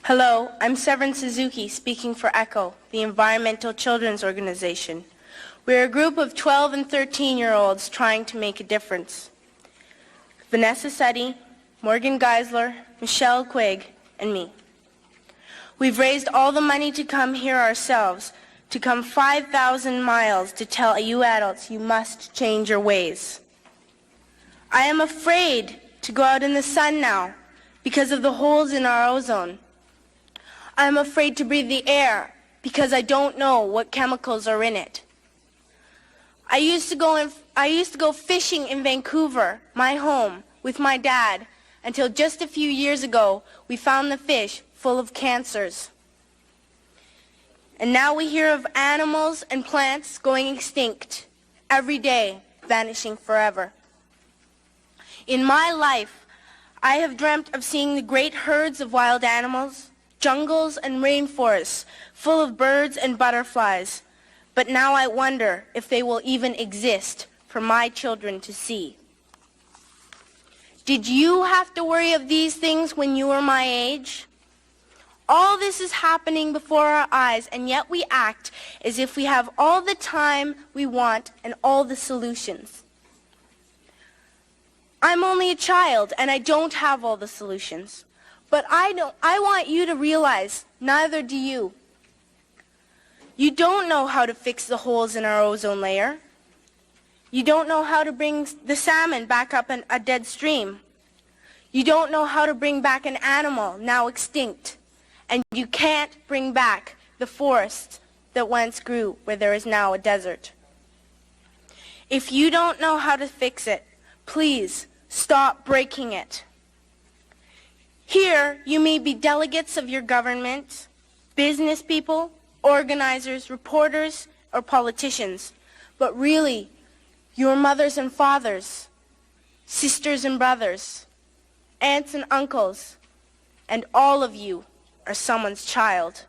Hello, I'm Severn Suzuki, speaking for ECHO, the Environmental Children's Organization. We're a group of 12 and 13-year-olds trying to make a difference. Vanessa Suddy, Morgan Geisler, Michelle Quigg, and me. We've raised all the money to come here ourselves, to come 5,000 miles to tell you adults you must change your ways. I am afraid to go out in the sun now because of the holes in our ozone. I am afraid to breathe the air because I don't know what chemicals are in it. I used to go fishing in Vancouver, my home, with my dad, until just a few years ago we found the fish full of cancers. And now we hear of animals and plants going extinct every day, vanishing forever. In my life, I have dreamt of seeing the great herds of wild animals, jungles and rainforests full of birds and butterflies, but now I wonder if they will even exist for my children to see. Did you have to worry of these things when you were my age? All this is happening before our eyes, and yet we act as if we have all the time we want and all the solutions. I'm only a child, and I don't have all the solutions. But I want you to realize, neither do you. You don't know how to fix the holes in our ozone layer. You don't know how to bring the salmon back up a dead stream. You don't know how to bring back an animal now extinct. And you can't bring back the forest that once grew where there is now a desert. If you don't know how to fix it, please stop breaking it. Here, you may be delegates of your government, business people, organizers, reporters, or politicians, but really, your mothers and fathers, sisters and brothers, aunts and uncles, and all of you are someone's child.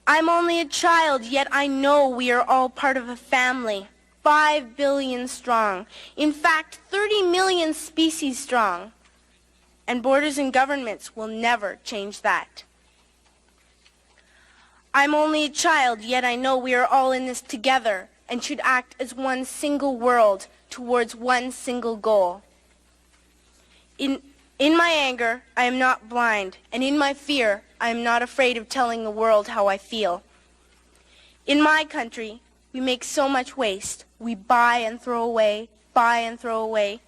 I'm only a child, yet I know we are all part of a family, 5 billion strong, in fact, 30 million species strong. And borders and governments will never change that. I'm only a child, yet I know we are all in this together and should act as one single world towards one single goal. In my anger, I am not blind, and in my fear, I am not afraid of telling the world how I feel. In my country, we make so much waste. We buy and throw away, buy and throw away,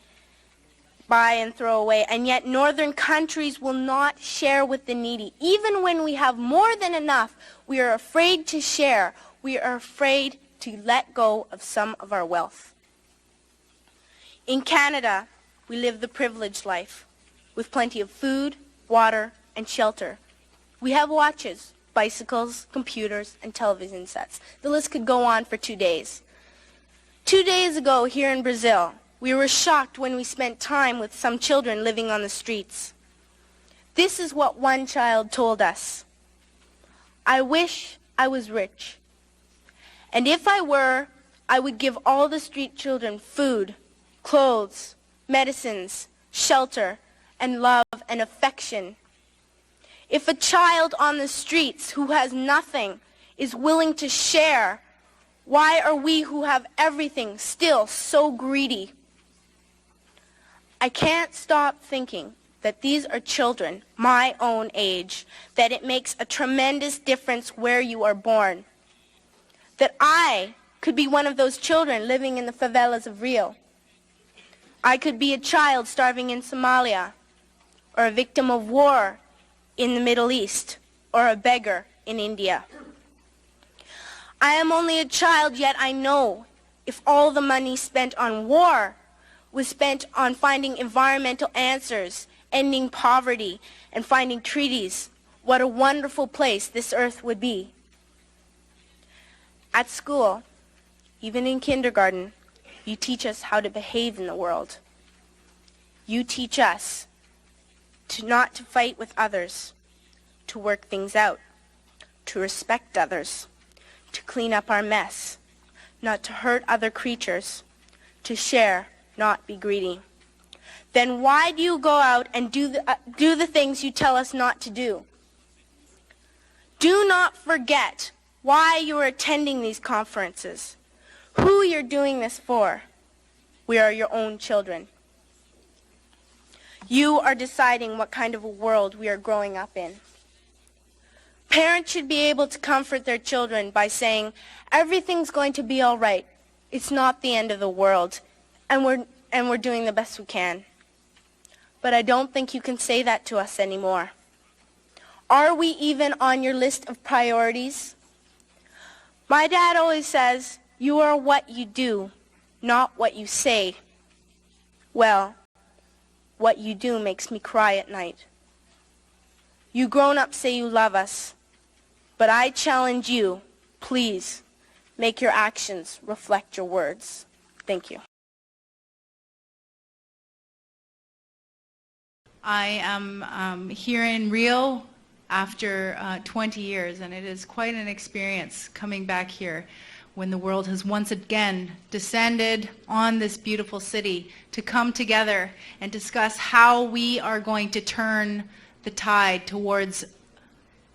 buy and throw away, and yet northern countries will not share with the needy. Even when we have more than enough, we are afraid to share. We are afraid to let go of some of our wealth. In Canada, we live the privileged life, with plenty of food, water, and shelter. We have watches, bicycles, computers, and television sets. The list could go on for 2 days. 2 days ago, here in Brazil, we were shocked when we spent time with some children living on the streets. This is what one child told us. I wish I was rich. And if I were, I would give all the street children food, clothes, medicines, shelter, and love and affection. If a child on the streets who has nothing is willing to share, why are we who have everything still so greedy? I can't stop thinking that these are children my own age, that it makes a tremendous difference where you are born. That I could be one of those children living in the favelas of Rio. I could be a child starving in Somalia, or a victim of war in the Middle East, or a beggar in India. I am only a child, yet I know if all the money spent on war was spent on finding environmental answers, ending poverty, and finding treaties, what a wonderful place this earth would be. At school, even in kindergarten, you teach us how to behave in the world. You teach us not to fight with others, to work things out, to respect others, to clean up our mess, not to hurt other creatures, to share, not be greedy. then why do you go out and do the things you tell us not to do? Do not forget why you are attending these conferences, who you're doing this for. We are your own children. You are deciding what kind of a world we are growing up in. Parents should be able to comfort their children by saying, everything's going to be all right. It's not the end of the world, and we're doing the best we can. But I don't think you can say that to us anymore. Are we even on your list of priorities? My dad always says, you are what you do, not what you say. Well, what you do makes me cry at night. You grown-ups say you love us, but I challenge you, please, make your actions reflect your words. Thank you. I am here in Rio after 20 years, and it is quite an experience coming back here when the world has once again descended on this beautiful city to come together and discuss how we are going to turn the tide towards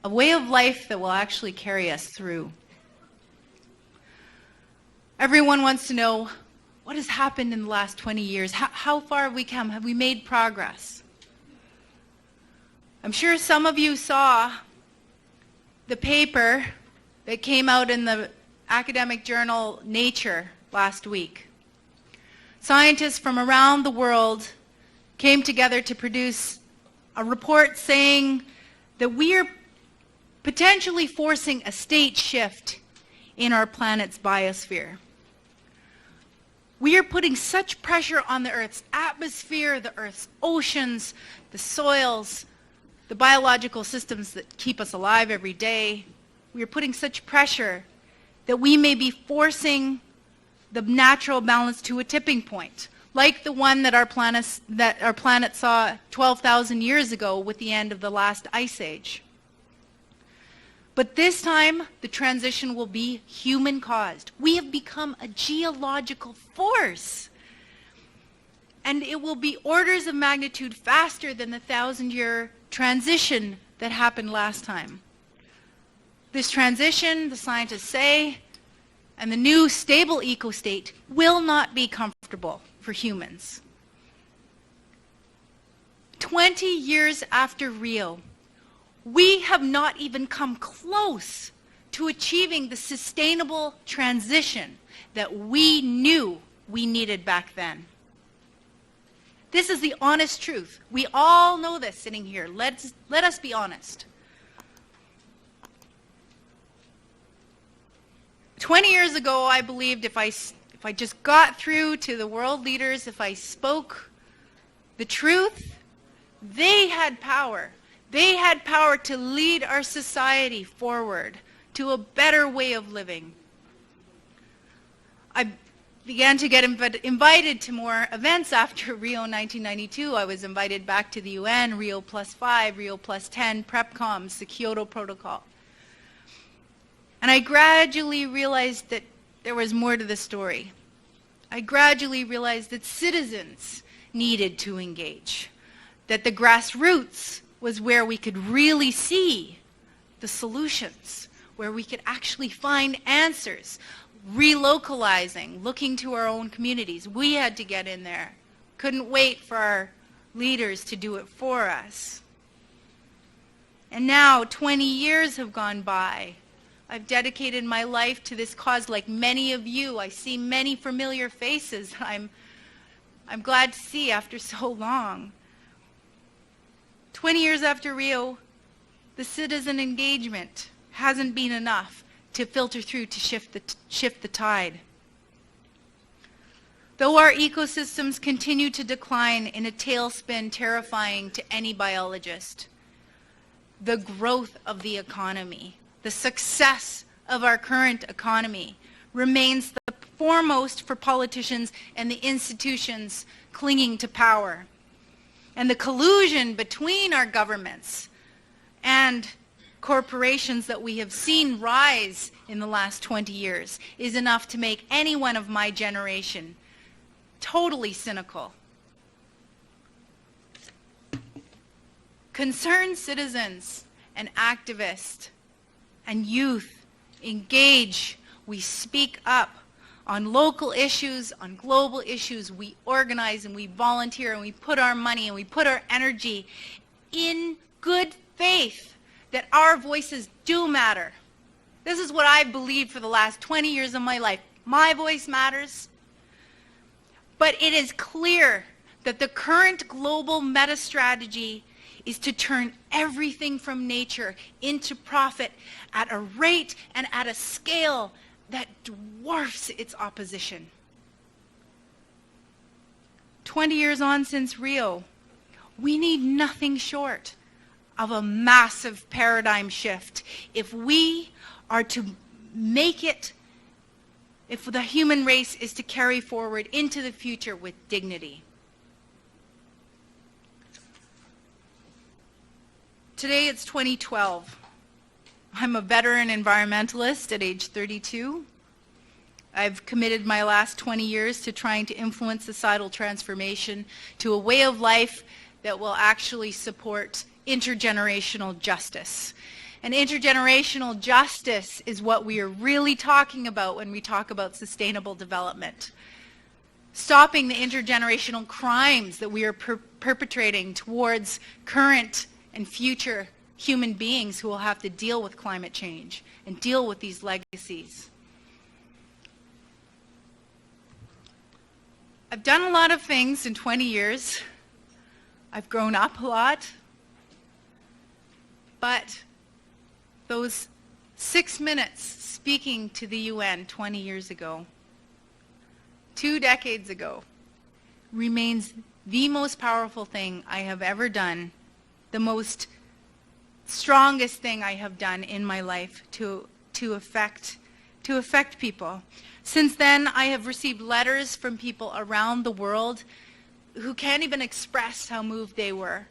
a way of life that will actually carry us through. Everyone wants to know what has happened in the last 20 years. How far have we come? Have we made progress? I'm sure some of you saw the paper that came out in the academic journal Nature last week. Scientists from around the world came together to produce a report saying that we are potentially forcing a state shift in our planet's biosphere. We are putting such pressure on the Earth's atmosphere, the Earth's oceans, the soils, the biological systems that keep us alive every day. We are putting such pressure that we may be forcing the natural balance to a tipping point, like the one that our planet saw 12,000 years ago with the end of the last ice age. But this time, the transition will be human-caused. We have become a geological force. And it will be orders of magnitude faster than the 1,000-year transition that happened last time. This transition, the scientists say, and the new stable eco-state will not be comfortable for humans. 20 years after Rio, we have not even come close to achieving the sustainable transition that we knew we needed back then. This is the honest truth. We all know this sitting here. Let us be honest. 20 years ago, I believed if I just got through to the world leaders, if I spoke the truth, they had power. They had power to lead our society forward to a better way of living. I began to get invited to more events after Rio 1992. I was invited back to the UN, Rio +5, Rio +10, PrepComs, the Kyoto Protocol. And I gradually realized that there was more to the story. I gradually realized that citizens needed to engage, that the grassroots was where we could really see the solutions, where we could actually find answers, relocalizing, looking to our own communities. We had to get in there. Couldn't wait for our leaders to do it for us. And now 20 years have gone by. I've dedicated my life to this cause like many of you. I see many familiar faces I'm glad to see after so long. 20 years after Rio, the citizen engagement hasn't been enough to filter through to shift the tide. Though our ecosystems continue to decline in a tailspin terrifying to any biologist, the growth of the economy, the success of our current economy remains the foremost for politicians and the institutions clinging to power. And the collusion between our governments and corporations that we have seen rise in the last 20 years is enough to make anyone of my generation totally cynical. Concerned citizens and activists and youth engage. We speak up on local issues, on global issues. We organize and we volunteer and we put our money and we put our energy in good faith that our voices do matter. This is what I've believed for the last 20 years of my life. My voice matters. But it is clear that the current global meta strategy is to turn everything from nature into profit at a rate and at a scale that dwarfs its opposition. 20 years on since Rio, we need nothing short of a massive paradigm shift if we are to make it, if the human race is to carry forward into the future with dignity. Today it's 2012. I'm a veteran environmentalist at age 32. I've committed my last 20 years to trying to influence societal transformation to a way of life that will actually support intergenerational justice. And intergenerational justice is what we are really talking about when we talk about sustainable development. Stopping the intergenerational crimes that we are perpetrating towards current and future human beings who will have to deal with climate change and deal with these legacies. I've done a lot of things in 20 years. I've grown up a lot. But those 6 minutes speaking to the UN 20 years ago, 2 decades ago, remains the most powerful thing I have ever done, the most strongest thing I have done in my life to affect people. Since then, I have received letters from people around the world who can't even express how moved they were.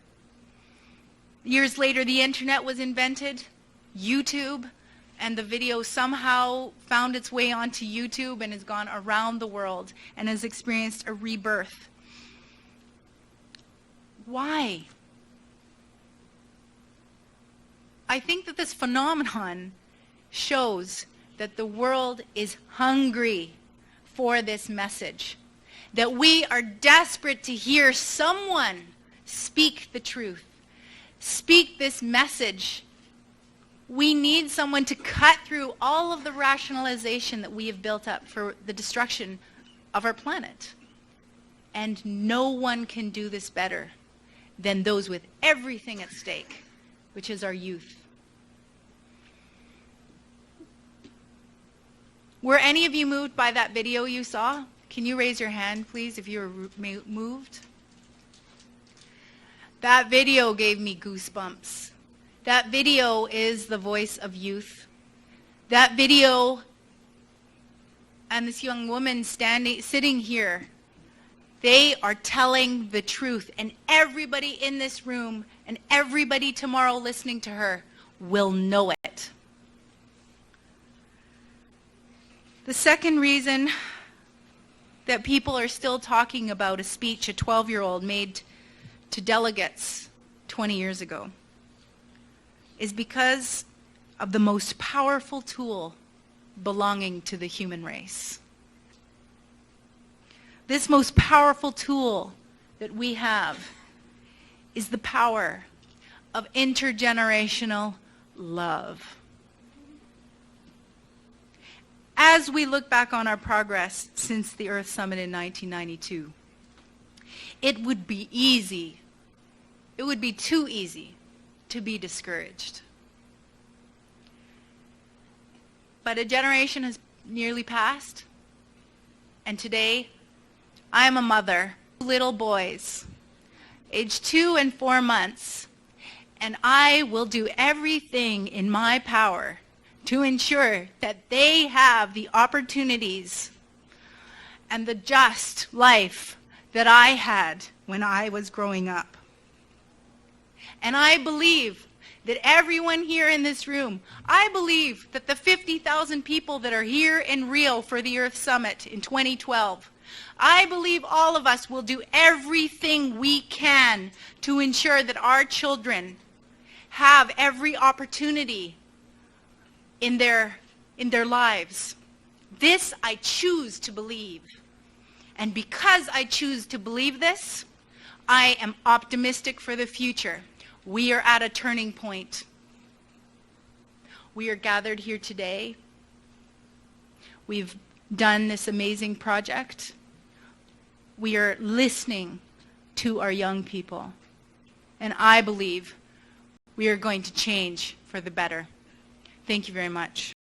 Years later, the internet was invented, YouTube, and the video somehow found its way onto YouTube and has gone around the world and has experienced a rebirth. Why? I think that this phenomenon shows that the world is hungry for this message, that we are desperate to hear someone speak the truth, speak this message. We need someone to cut through all of the rationalization that we have built up for the destruction of our planet. And no one can do this better than those with everything at stake, which is our youth. Were any of you moved by that video you saw? Can you raise your hand, please, if you were moved? That video gave me goosebumps. That video is the voice of youth. That video and this young woman sitting here, they are telling the truth. And everybody in this room and everybody tomorrow listening to her will know it. The second reason that people are still talking about a speech a 12-year-old made to delegates 20 years ago is because of the most powerful tool belonging to the human race. This most powerful tool that we have is the power of intergenerational love. As we look back on our progress since the Earth Summit in 1992, it would be easy, it would be too easy to be discouraged. But a generation has nearly passed, and today I am a mother of little boys, aged 2 and 4 months, and I will do everything in my power to ensure that they have the opportunities and the just life that I had when I was growing up. And I believe that everyone here in this room, I believe that the 50,000 people that are here in Rio for the Earth Summit in 2012, I believe all of us will do everything we can to ensure that our children have every opportunity in their lives. This I choose to believe. And because I choose to believe this, I am optimistic for the future. We are at a turning point. We are gathered here today. We've done this amazing project. We are listening to our young people. And I believe we are going to change for the better. Thank you very much.